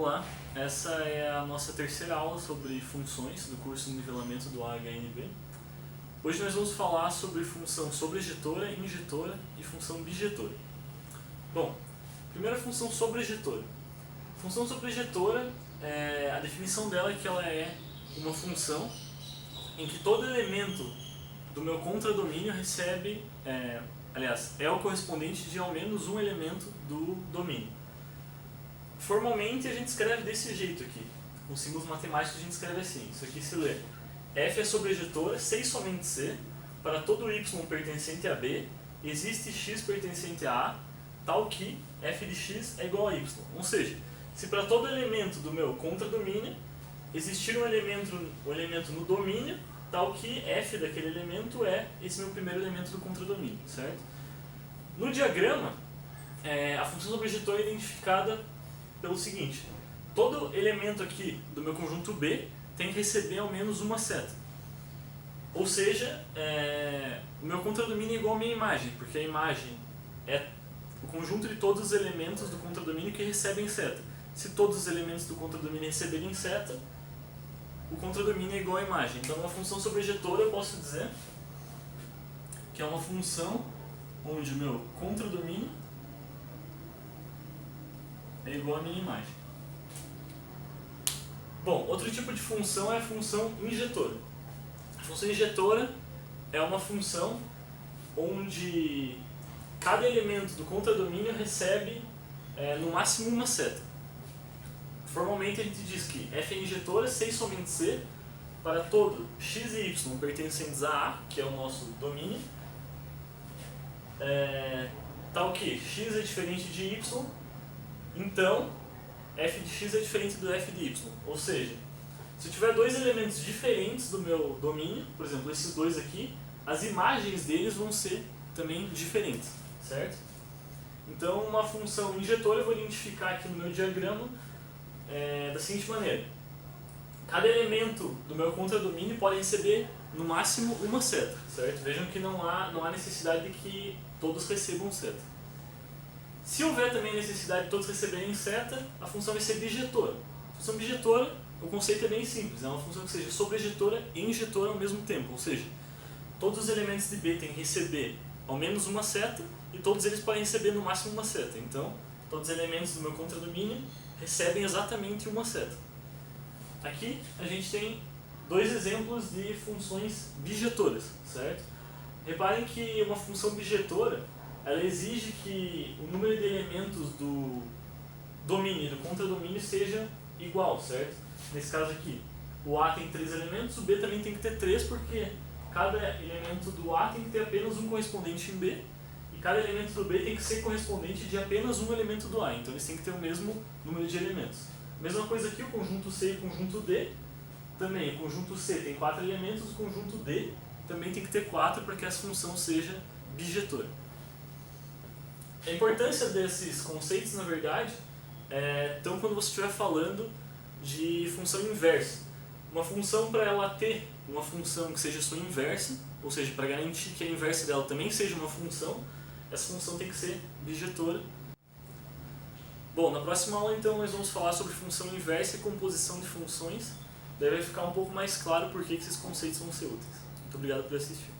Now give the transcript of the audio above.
Olá, essa é a nossa terceira aula sobre funções do curso de nivelamento do AHNB. Hoje nós vamos falar sobre função sobrejetora, injetora e função bijetora. Bom, primeira função sobrejetora. Função sobrejetora, a definição dela é que ela é uma função em que todo elemento do meu contradomínio recebe, é o correspondente de ao menos um elemento do domínio. Formalmente a gente escreve desse jeito aqui, com símbolos matemáticos a gente escreve assim, isso aqui se lê f é sobrejetora, C e somente C, para todo y pertencente a B, existe x pertencente a A, tal que f de x é igual a y. Ou seja, se para todo elemento do meu contradomínio existir um elemento no domínio, tal que f daquele elemento é esse meu primeiro elemento do contradomínio, certo? No diagrama, a função sobrejetora é identificada pelo seguinte: todo elemento aqui do meu conjunto B tem que receber ao menos uma seta. Ou seja, o meu contradomínio é igual à minha imagem, porque a imagem é o conjunto de todos os elementos do contradomínio que recebem seta. Se todos os elementos do contradomínio receberem seta, o contradomínio é igual à imagem. Então, uma função sobrejetora eu posso dizer que é uma função onde o meu contradomínio é igual à minha imagem. Bom, outro tipo de função é a função injetora. A função injetora é uma função onde cada elemento do contradomínio recebe no máximo uma seta. Formalmente a gente diz que f é injetora, C e somente C, para todo x e y pertencentes a A, que é o nosso domínio, tal que x é diferente de y, então f de x é diferente do f de y. Ou seja, se eu tiver dois elementos diferentes do meu domínio, por exemplo, esses dois aqui, as imagens deles vão ser também diferentes, certo? Então, uma função injetora eu vou identificar aqui no meu diagrama da seguinte maneira: cada elemento do meu contradomínio pode receber no máximo uma seta, certo? Vejam que não há necessidade de que todos recebam seta. Se houver também a necessidade de todos receberem seta, a função vai ser bijetora. A função bijetora, o conceito é bem simples, é uma função que seja sobrejetora e injetora ao mesmo tempo, ou seja, todos os elementos de B têm que receber ao menos uma seta e todos eles podem receber no máximo uma seta. Então, todos os elementos do meu contradomínio recebem exatamente uma seta. Aqui a gente tem dois exemplos de funções bijetoras, certo? Reparem que uma função bijetora ela exige que o número de elementos do domínio e do contradomínio seja igual, certo? Nesse caso aqui, o A tem 3 elementos, o B também tem que ter 3, porque cada elemento do A tem que ter apenas um correspondente em B, e cada elemento do B tem que ser correspondente de apenas um elemento do A, então eles têm que ter o mesmo número de elementos. Mesma coisa aqui, o conjunto C e o conjunto D, também o conjunto C tem 4 elementos, o conjunto D também tem que ter 4 para que essa função seja bijetora. A importância desses conceitos, na verdade, então quando você estiver falando de função inversa. Uma função, para ela ter uma função que seja sua inversa, ou seja, para garantir que a inversa dela também seja uma função, essa função tem que ser bijetora. Bom, na próxima aula então nós vamos falar sobre função inversa e composição de funções. Daí vai ficar um pouco mais claro por que esses conceitos vão ser úteis. Muito obrigado por assistir.